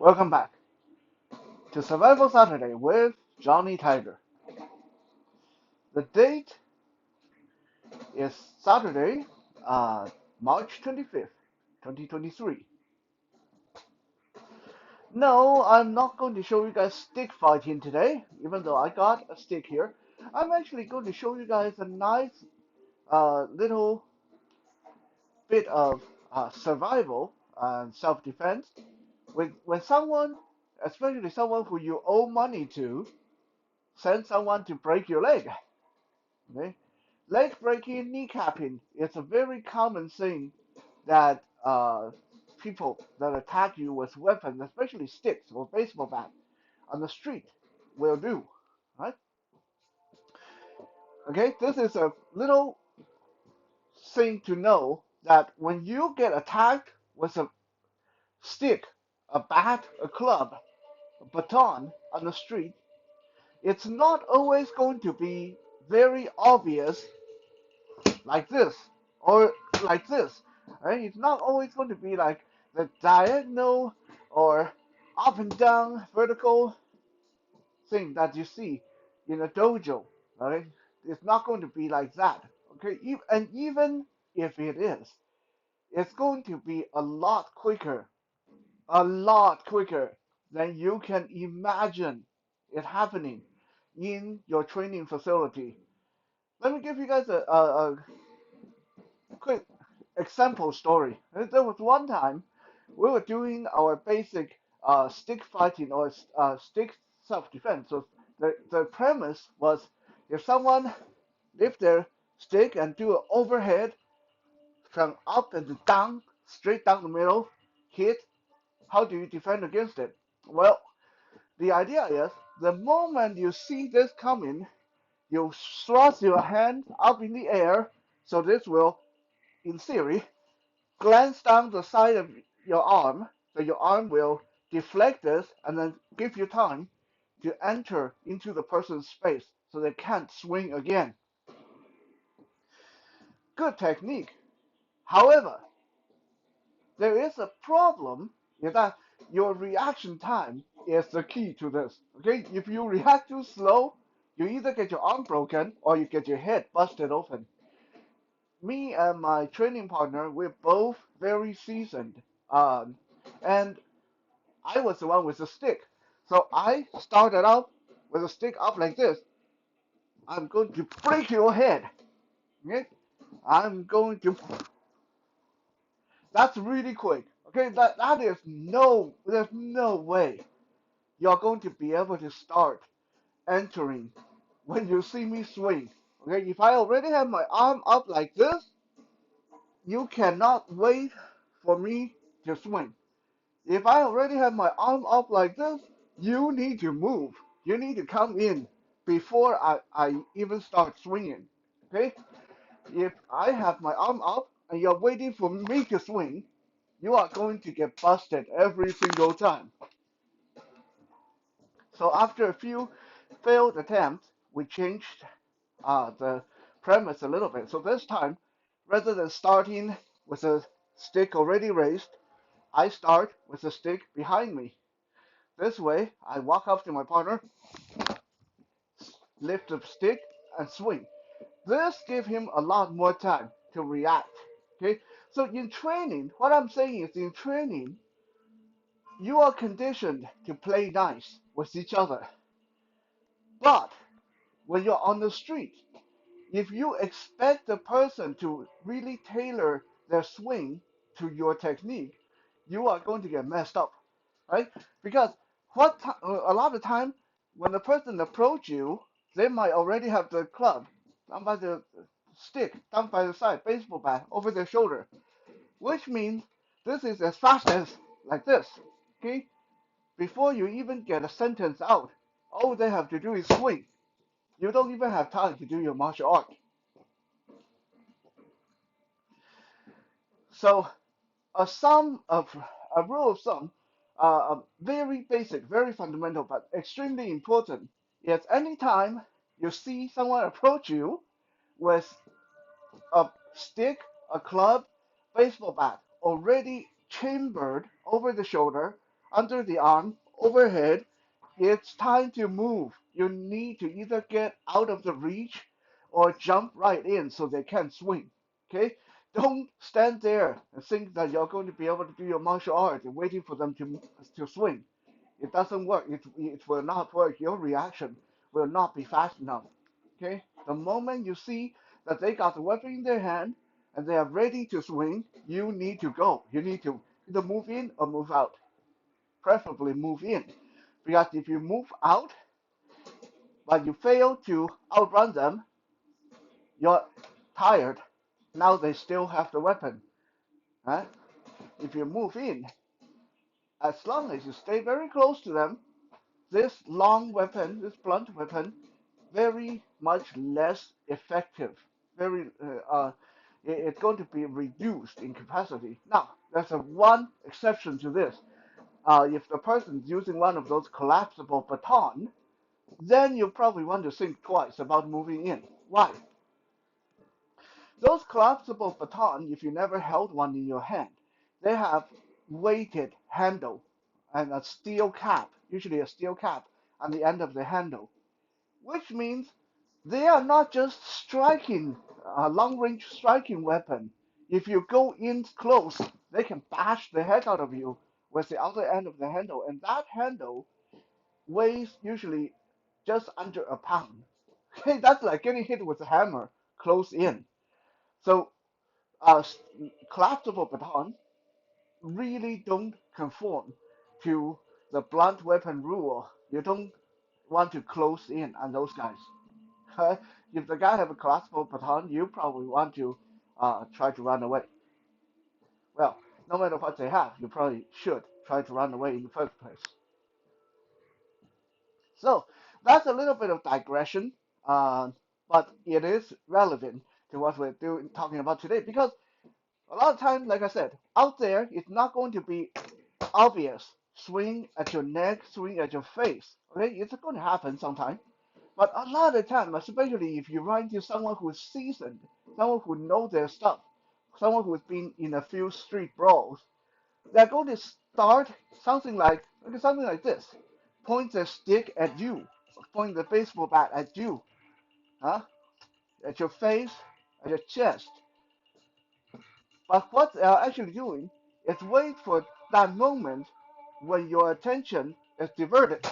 Welcome back to Survival Saturday with Johnny Tiger. The date is Saturday, March 25th, 2023. No, I'm not going to show you guys stick fighting today, even though I got a stick here. I'm actually going to show you guys a nice little bit of survival and self-defense when someone, especially someone who you owe money to, sends someone to break your leg. Okay? Leg breaking, kneecapping is a very common thing that people that attack you with weapons, especially sticks or baseball bat, on the street will do. Right? Okay, this is a little thing to know that when you get attacked with a stick, a bat, a club, a baton on the street, it's not always going to be very obvious like this or like this. Right? It's not always going to be like the diagonal or up and down vertical thing that you see in a dojo. Right? It's not going to be like that. Okay, and even if it is, it's going to be a lot quicker than you can imagine it happening in your training facility. Let me give you guys a quick example story. There was one time we were doing our basic stick fighting or stick self-defense. So the premise was if someone lift their stick and do an overhead from up and down, straight down the middle, hit, how do you defend against it? Well, the idea is the moment you see this coming, you thrust your hand up in the air, so this will, in theory, glance down the side of your arm, so your arm will deflect this and then give you time to enter into the person's space so they can't swing again. Good technique. However, there is a problem in that your reaction time is the key to this. Okay, if you react too slow, you either get your arm broken or you get your head busted open. Me and my training partner, we're both very seasoned. And I was the one with the stick. So I started out with a stick up like this. I'm going to break your head. Okay? I'm going to. That's really quick. Okay, that is there's no way you're going to be able to start entering when you see me swing. Okay, if I already have my arm up like this, you cannot wait for me to swing. If I already have my arm up like this, you need to move. You need to come in before I even start swinging. Okay? If I have my arm up and you're waiting for me to swing, you are going to get busted every single time. So after a few failed attempts, we changed the premise a little bit. So this time, rather than starting with a stick already raised, I start with a stick behind me. This way, I walk up to my partner, lift the stick, and swing. This gives him a lot more time to react. Okay, so in training, what I'm saying is in training, you are conditioned to play nice with each other. But when you're on the street, if you expect the person to really tailor their swing to your technique, you are going to get messed up, right? Because a lot of time when the person approach you, they might already have the club down by the stick, down by the side, baseball bat over their shoulder, which means this is as fast as like this, okay? Before you even get a sentence out, all they have to do is swing. You don't even have time to do your martial art. So a rule of thumb, very basic, very fundamental, but extremely important, is anytime you see someone approach you with a stick, a club, baseball bat already chambered over the shoulder, under the arm, overhead. It's time to move. You need to either get out of the reach or jump right in so they can swing. Okay? Don't stand there and think that you're going to be able to do your martial art and waiting for them to swing. It doesn't work. It will not work. Your reaction will not be fast enough. Okay? The moment you see that they got the weapon in their hand and they are ready to swing, you need to go. You need to either move in or move out. Preferably move in. Because if you move out, but you fail to outrun them, you're tired. Now they still have the weapon. Huh? If you move in, as long as you stay very close to them, this long weapon, this blunt weapon, very much less effective. Very, it's going to be reduced in capacity. Now, there's a one exception to this. If the person's using one of those collapsible baton, then you probably want to think twice about moving in. Why? Those collapsible baton, if you never held one in your hand, they have weighted handle and a steel cap, usually a steel cap on the end of the handle, which means they are not just striking a long-range striking weapon. If you go in close, they can bash the heck out of you with the other end of the handle, and that handle weighs usually just under a pound. Okay, that's like getting hit with a hammer close in. So, uh, collapsible baton really don't conform to the blunt weapon rule. You don't want to close in on those guys. If the guy have a collapsible baton, you probably want to try to run away. Well, no matter what they have, you probably should try to run away in the first place. So that's a little bit of digression, uh, but it is relevant to what we're talking about today because a lot of times, like I said, out there it's not going to be obvious. Swing at your neck, swing at your face. Okay, it's going to happen sometime. But a lot of the time, especially if you run into someone who is seasoned, someone who knows their stuff, someone who has been in a few street brawls, they're going to start something like this. Point their stick at you, point the baseball bat at you, huh? At your face, at your chest. But what they're actually doing is wait for that moment when your attention is diverted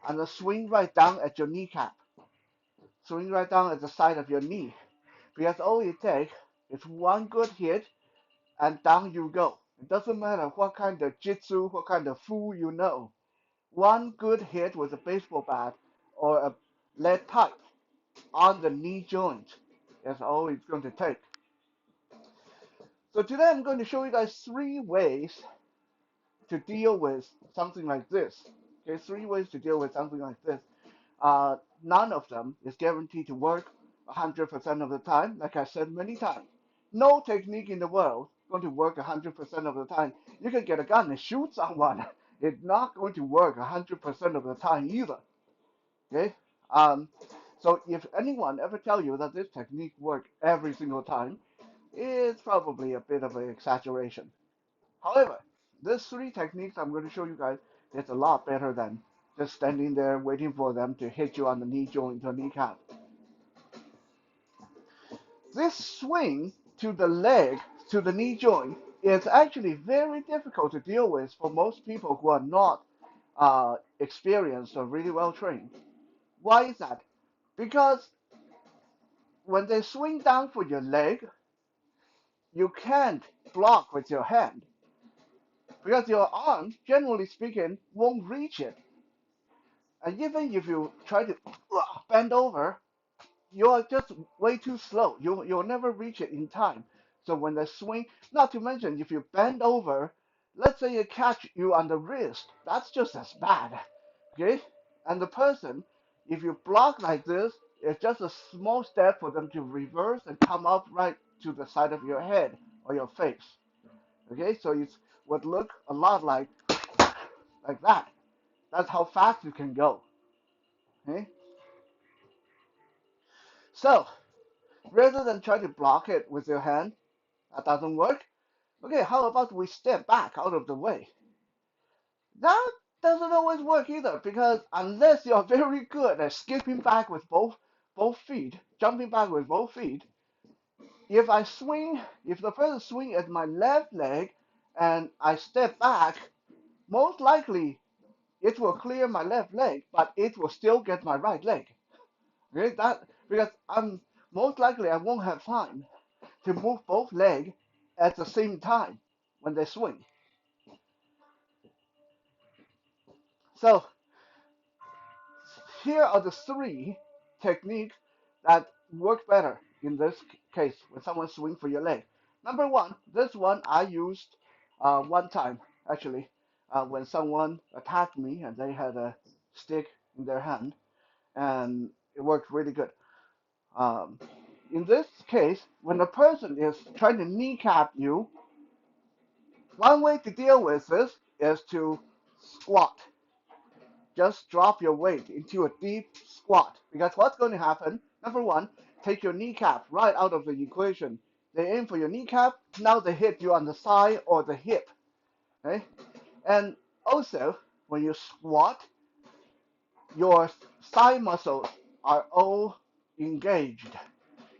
and swing right down at your kneecap, swing right down at the side of your knee. Because all it takes is one good hit and down you go. It doesn't matter what kind of jitsu, what kind of fu you know. One good hit with a baseball bat or a lead pipe on the knee joint is all it's going to take. So today I'm going to show you guys 3 ways to deal with something like this. Okay, 3 ways to deal with something like this. None of them is guaranteed to work 100% of the time. Like I said many times, no technique in the world is going to work 100% of the time. You can get a gun and shoot someone. It's not going to work 100% of the time either. Okay? Um, so if anyone ever tell you that this technique works every single time, it's probably a bit of an exaggeration. However, these 3 techniques I'm going to show you guys is a lot better than just standing there waiting for them to hit you on the knee joint or kneecap. This swing to the leg, to the knee joint, is actually very difficult to deal with for most people who are not experienced or really well trained. Why is that? Because when they swing down for your leg, you can't block with your hand because your arm, generally speaking, won't reach it. And even if you try to bend over, you're just way too slow. You'll never reach it in time. So when they swing, not to mention if you bend over, let's say it catch you on the wrist, that's just as bad. Okay? And the person, if you block like this, it's just a small step for them to reverse and come up right to the side of your head or your face. Okay, so it would look a lot like that. That's how fast you can go. Okay? So rather than try to block it with your hand, that doesn't work. Okay, how about we step back out of the way? That doesn't always work either, because unless you're very good at skipping back with both feet, jumping back with both feet, if the person swing at my left leg and I step back, most likely it will clear my left leg, but it will still get my right leg. Okay, that because I'm most likely I won't have time to move both legs at the same time when they swing. So here are the three techniques that work better in this case when someone swing for your leg. Number one, this one I used one time actually when someone attacked me and they had a stick in their hand, and it worked really good. Um, in this case, when a person is trying to kneecap you, one way to deal with this is to squat. Just drop your weight into a deep squat, because what's going to happen, number one, take your kneecap right out of the equation. They aim for your kneecap, now they hit you on the side or the hip. Okay? And also, when you squat, your side muscles are all engaged.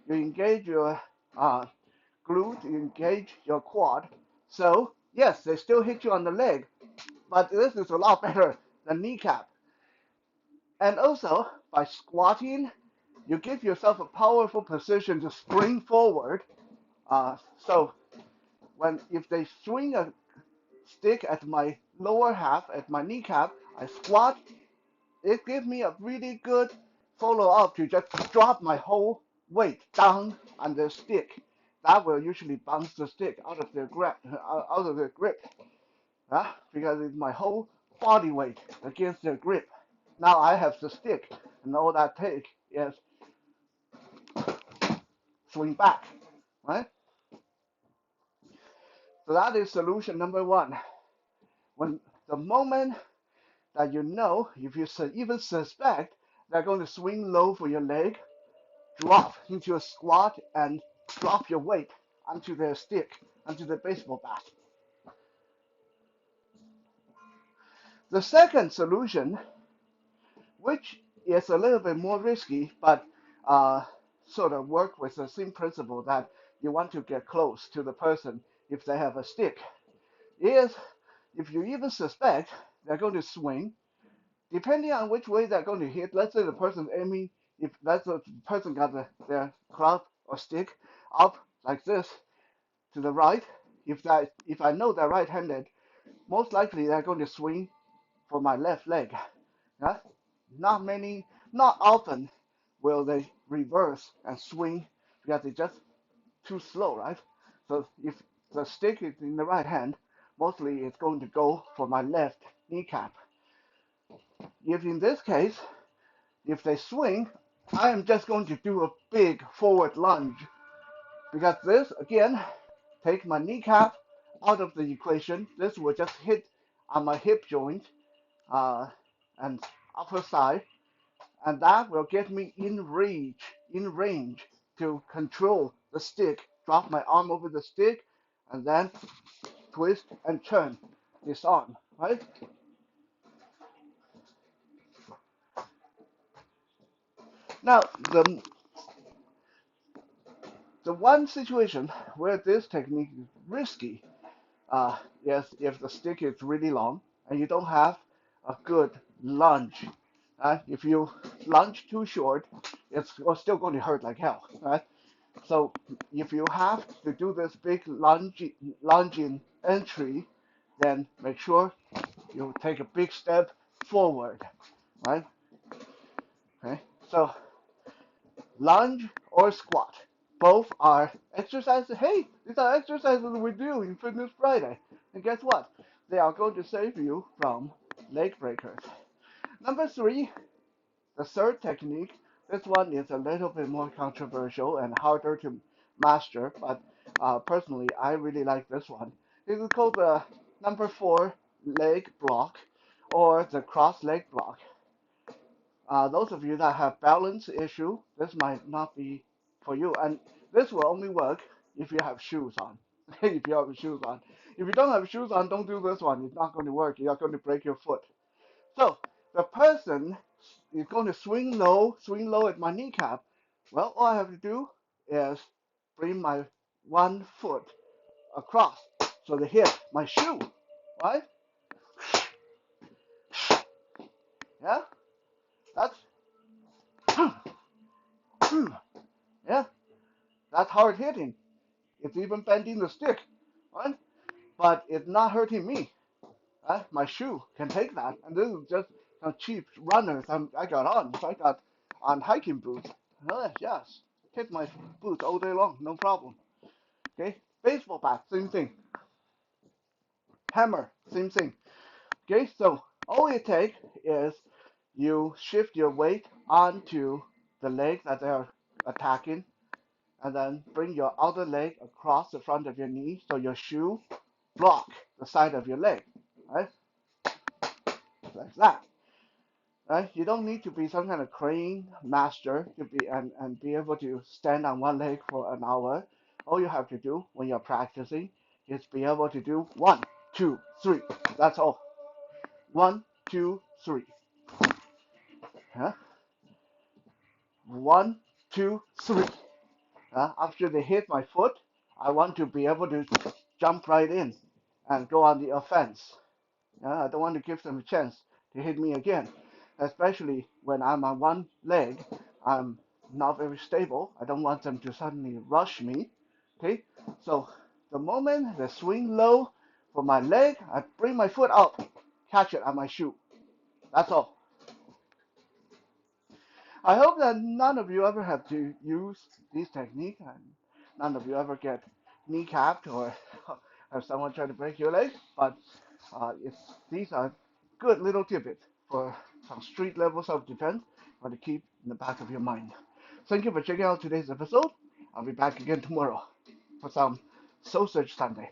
You engage your uh, glute, you engage your quad. So, yes, they still hit you on the leg, but this is a lot better than kneecap. And also, by squatting, you give yourself a powerful position to spring forward. So if they swing a stick at my lower half, at my kneecap, I squat. It gives me a really good follow-up to just drop my whole weight down on the stick. That will usually bounce the stick out of the grip, because it's my whole body weight against the grip. Now I have the stick, and all that take is swing back, right? So that is solution number one. When the moment that you know, if you even suspect they're going to swing low for your leg, drop into a squat and drop your weight onto their stick, onto the baseball bat. The second solution, which is a little bit more risky, but uh, sort of work with the same principle that you want to get close to the person if they have a stick, is if you even suspect they're going to swing, depending on which way they're going to hit. Let's say the person's aiming, if that's the person got their club or stick up like this to the right. If I know they're right-handed, most likely they're going to swing for my left leg. Yeah? Not often will they reverse and swing because they're just too slow, right? So if the stick is in the right hand, mostly it's going to go for my left kneecap. If in this case, if they swing, I am just going to do a big forward lunge, because this, again, take my kneecap out of the equation. This will just hit on my hip joint uh, and upper side, and that will get me in range to control the stick. Drop my arm over the stick, and then twist and turn this arm, right? Now, the one situation where this technique is risky is if the stick is really long and you don't have a good lunge. If you lunge too short, it's still going to hurt like hell, right? So if you have to do this big lunging entry, then make sure you take a big step forward, right? Okay. So lunge or squat, both are exercises. Hey, these are exercises we do in Fitness Friday. And guess what? They are going to save you from leg breakers. Number three, the third technique. This one is a little bit more controversial and harder to master, but personally, I really like this one. This is called the number four leg block, or the cross leg block. Those of you that have balance issue, this might not be for you, and this will only work if you have shoes on. if you have shoes on. If you don't have shoes on, don't do this one. It's not going to work. You're going to break your foot. So the person is going to swing low at my kneecap. Well, all I have to do is bring my one foot across so they hit my shoe, right? Yeah, that's yeah, that's hard hitting. It's even bending the stick, right? But it's not hurting me. Right? My shoe can take that, and this is just some cheap runners I got on. So I got on hiking boots. Yes, hit my boots all day long, no problem. Okay, baseball bat, same thing. Hammer, same thing. Okay, so all it takes is you shift your weight onto the leg that they're attacking, and then bring your other leg across the front of your knee so your shoe block the side of your leg, right? Like that. Right? You don't need to be some kind of crane master to be and be able to stand on one leg for an hour. All you have to do when you're practicing is be able to do 1, 2, 3. That's all. 1, 2, 3. Huh? 1, 2, 3. After they hit my foot, I want to be able to jump right in and go on the offense. I don't want to give them a chance to hit me again, especially when I'm on one leg. I'm not very stable. I don't want them to suddenly rush me. Okay, so the moment they swing low for my leg, I bring my foot up, catch it on my shoe. That's all. I hope that none of you ever have to use this technique and none of you ever get kneecapped or have someone try to break your leg. But these are good little tidbits for some street level self-defense, but to keep in the back of your mind. Thank you for checking out today's episode. I'll be back again tomorrow for some Sausage Sunday.